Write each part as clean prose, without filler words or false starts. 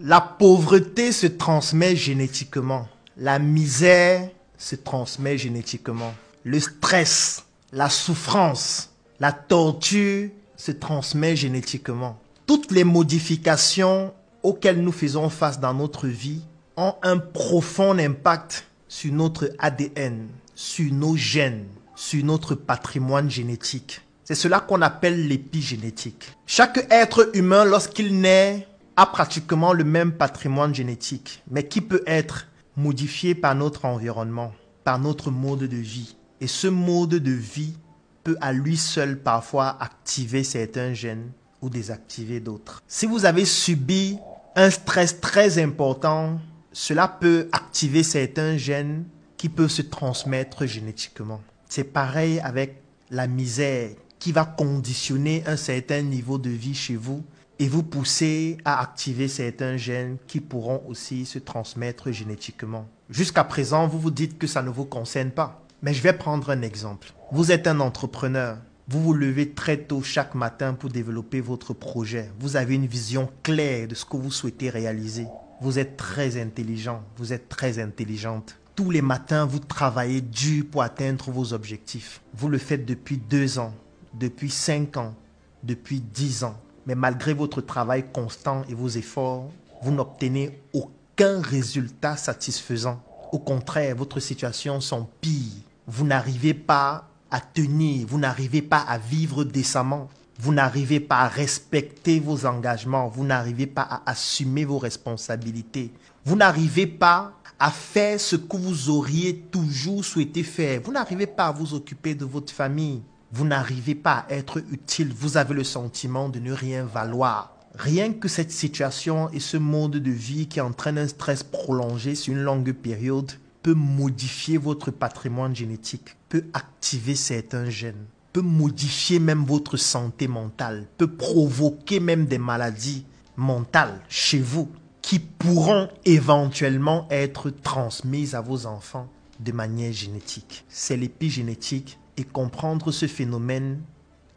La pauvreté se transmet génétiquement. La misère se transmet génétiquement. Le stress, la souffrance, la torture se transmet génétiquement. Toutes les modifications auxquelles nous faisons face dans notre vie ont un profond impact sur notre ADN, sur nos gènes, sur notre patrimoine génétique. C'est cela qu'on appelle l'épigénétique. Chaque être humain, lorsqu'il naît, a pratiquement le même patrimoine génétique, mais qui peut être modifié par notre environnement, par notre mode de vie. Et ce mode de vie peut à lui seul parfois activer certains gènes ou désactiver d'autres. Si vous avez subi un stress très important, cela peut activer certains gènes qui peuvent se transmettre génétiquement. C'est pareil avec la misère qui va conditionner un certain niveau de vie chez vous et vous pousser à activer certains gènes qui pourront aussi se transmettre génétiquement. Jusqu'à présent, vous vous dites que ça ne vous concerne pas. Mais je vais prendre un exemple. Vous êtes un entrepreneur. Vous vous levez très tôt chaque matin pour développer votre projet. Vous avez une vision claire de ce que vous souhaitez réaliser. Vous êtes très intelligent. Vous êtes très intelligente. Tous les matins, vous travaillez dur pour atteindre vos objectifs. Vous le faites depuis 2 ans, depuis 5 ans, depuis 10 ans. Mais malgré votre travail constant et vos efforts, vous n'obtenez aucun résultat satisfaisant. Au contraire, votre situation s'empire. Vous n'arrivez pas à tenir, vous n'arrivez pas à vivre décemment. Vous n'arrivez pas à respecter vos engagements. Vous n'arrivez pas à assumer vos responsabilités. Vous n'arrivez pas à faire ce que vous auriez toujours souhaité faire. Vous n'arrivez pas à vous occuper de votre famille. Vous n'arrivez pas à être utile. Vous avez le sentiment de ne rien valoir. Rien que cette situation et ce mode de vie qui entraîne un stress prolongé sur une longue période peut modifier votre patrimoine génétique, peut activer certains gènes, peut modifier même votre santé mentale, peut provoquer même des maladies mentales chez vous qui pourront éventuellement être transmises à vos enfants de manière génétique. C'est l'épigénétique et comprendre ce phénomène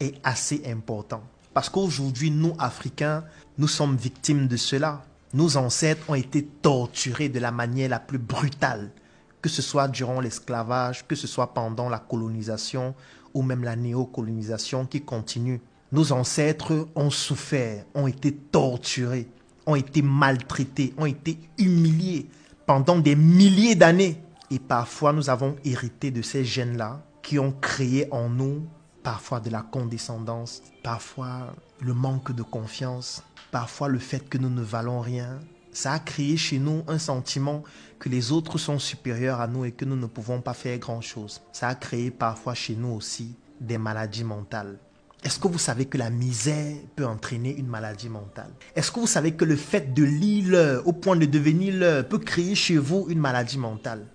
est assez important. Parce qu'aujourd'hui, nous, Africains, nous sommes victimes de cela. Nos ancêtres ont été torturés de la manière la plus brutale, que ce soit durant l'esclavage, que ce soit pendant la colonisation ou même la néocolonisation qui continue. Nos ancêtres ont souffert, ont été torturés, ont été maltraités, ont été humiliés pendant des milliers d'années. Et parfois, nous avons hérité de ces gènes-là qui ont créé en nous parfois de la condescendance, parfois le manque de confiance, parfois le fait que nous ne valons rien. Ça a créé chez nous un sentiment que les autres sont supérieurs à nous et que nous ne pouvons pas faire grand-chose. Ça a créé parfois chez nous aussi des maladies mentales. Est-ce que vous savez que la misère peut entraîner une maladie mentale? Est-ce que vous savez que le fait de lire l'heure au point de devenir l'heure peut créer chez vous une maladie mentale?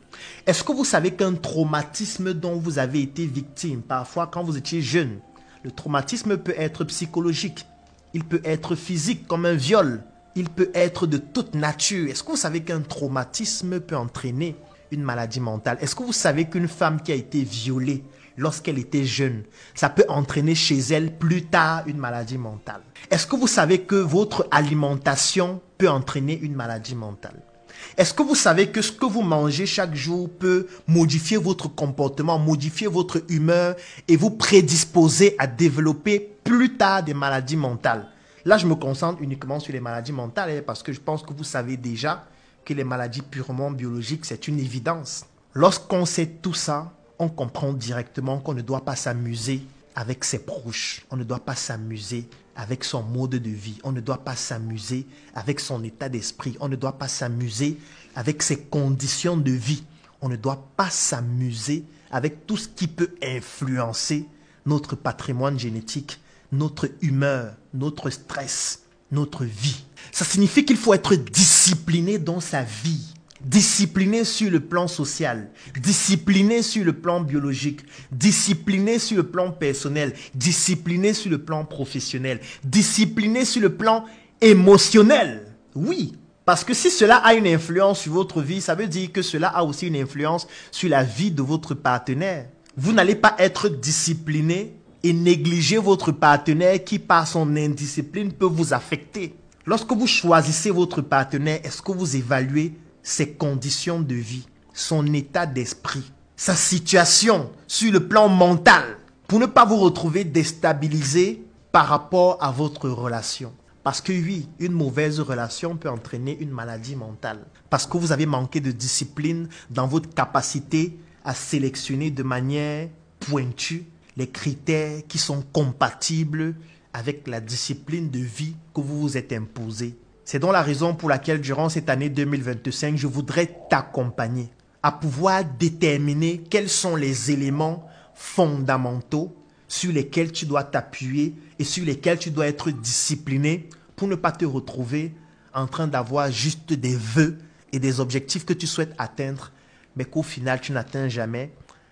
Est-ce que vous savez qu'un traumatisme dont vous avez été victime, parfois quand vous étiez jeune, le traumatisme peut être psychologique, il peut être physique comme un viol, il peut être de toute nature. Est-ce que vous savez qu'un traumatisme peut entraîner une maladie mentale? Est-ce que vous savez qu'une femme qui a été violée lorsqu'elle était jeune, ça peut entraîner chez elle plus tard une maladie mentale? Est-ce que vous savez que votre alimentation peut entraîner une maladie mentale? Est-ce que vous savez que ce que vous mangez chaque jour peut modifier votre comportement, modifier votre humeur et vous prédisposer à développer plus tard des maladies mentales? Là, je me concentre uniquement sur les maladies mentales parce que je pense que vous savez déjà que les maladies purement biologiques, c'est une évidence. Lorsqu'on sait tout ça, on comprend directement qu'on ne doit pas s'amuser avec ses proches. On ne doit pas s'amuser avec son mode de vie. On ne doit pas s'amuser avec son état d'esprit. On ne doit pas s'amuser avec ses conditions de vie. On ne doit pas s'amuser avec tout ce qui peut influencer notre patrimoine génétique, notre humeur, notre stress, notre vie. Ça signifie qu'il faut être discipliné dans sa vie. Discipliné sur le plan social, discipliné sur le plan biologique, discipliné sur le plan personnel, discipliné sur le plan professionnel, discipliné sur le plan émotionnel. Oui, parce que si cela a une influence sur votre vie, ça veut dire que cela a aussi une influence sur la vie de votre partenaire. Vous n'allez pas être discipliné et négliger votre partenaire qui, par son indiscipline, peut vous affecter. Lorsque vous choisissez votre partenaire, est-ce que vous évaluez ses conditions de vie, son état d'esprit, sa situation sur le plan mental, pour ne pas vous retrouver déstabilisé par rapport à votre relation? Parce que oui, une mauvaise relation peut entraîner une maladie mentale. Parce que vous avez manqué de discipline dans votre capacité à sélectionner de manière pointue les critères qui sont compatibles avec la discipline de vie que vous vous êtes imposée. C'est donc la raison pour laquelle durant cette année 2025, je voudrais t'accompagner à pouvoir déterminer quels sont les éléments fondamentaux sur lesquels tu dois t'appuyer et sur lesquels tu dois être discipliné pour ne pas te retrouver en train d'avoir juste des vœux et des objectifs que tu souhaites atteindre, mais qu'au final tu n'atteins jamais,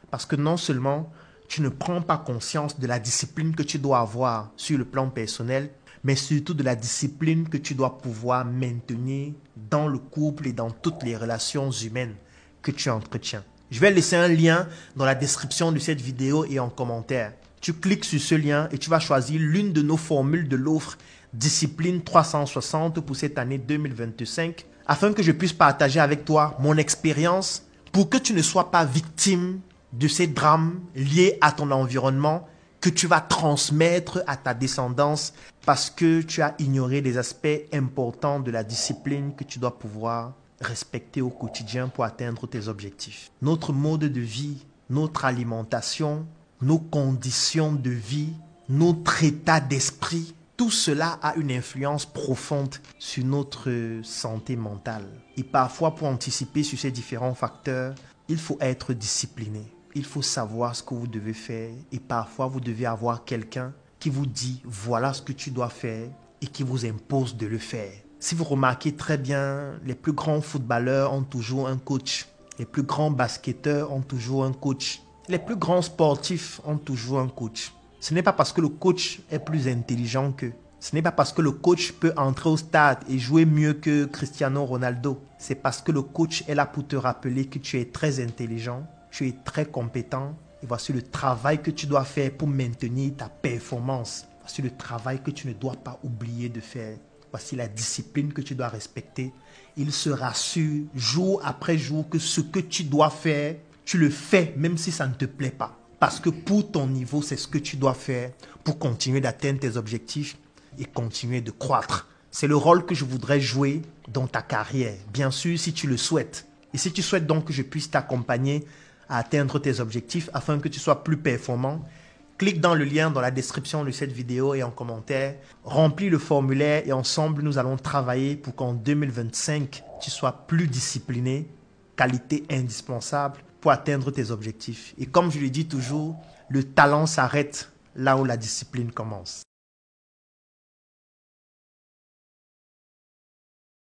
parce que non seulement tu ne prends pas conscience de la discipline que tu dois avoir sur le plan personnel, mais surtout de la discipline que tu dois pouvoir maintenir dans le couple et dans toutes les relations humaines que tu entretiens. Je vais laisser un lien dans la description de cette vidéo et en commentaire. Tu cliques sur ce lien et tu vas choisir l'une de nos formules de l'offre Discipline 360 pour cette année 2025 afin que je puisse partager avec toi mon expérience pour que tu ne sois pas victime de ces drames liés à ton environnement que tu vas transmettre à ta descendance parce que tu as ignoré des aspects importants de la discipline que tu dois pouvoir respecter au quotidien pour atteindre tes objectifs. Notre mode de vie, notre alimentation, nos conditions de vie, notre état d'esprit, tout cela a une influence profonde sur notre santé mentale. Et parfois, pour anticiper sur ces différents facteurs, il faut être discipliné. Il faut savoir ce que vous devez faire et parfois vous devez avoir quelqu'un qui vous dit voilà ce que tu dois faire et qui vous impose de le faire. Si vous remarquez très bien, les plus grands footballeurs ont toujours un coach. Les plus grands basketteurs ont toujours un coach. Les plus grands sportifs ont toujours un coach. Ce n'est pas parce que le coach est plus intelligent qu'eux. Ce n'est pas parce que le coach peut entrer au stade et jouer mieux que Cristiano Ronaldo. C'est parce que le coach est là pour te rappeler que tu es très intelligent, tu es très compétent. Et voici le travail que tu dois faire pour maintenir ta performance. Voici le travail que tu ne dois pas oublier de faire. Voici la discipline que tu dois respecter. Il se rassure jour après jour que ce que tu dois faire, tu le fais même si ça ne te plaît pas. Parce que pour ton niveau, c'est ce que tu dois faire pour continuer d'atteindre tes objectifs et continuer de croître. C'est le rôle que je voudrais jouer dans ta carrière, bien sûr si tu le souhaites. Et si tu souhaites donc que je puisse t'accompagner à atteindre tes objectifs afin que tu sois plus performant, clique dans le lien dans la description de cette vidéo et en commentaire. Remplis le formulaire et ensemble, nous allons travailler pour qu'en 2025, tu sois plus discipliné, qualité indispensable pour atteindre tes objectifs. Et comme je le dis toujours, le talent s'arrête là où la discipline commence.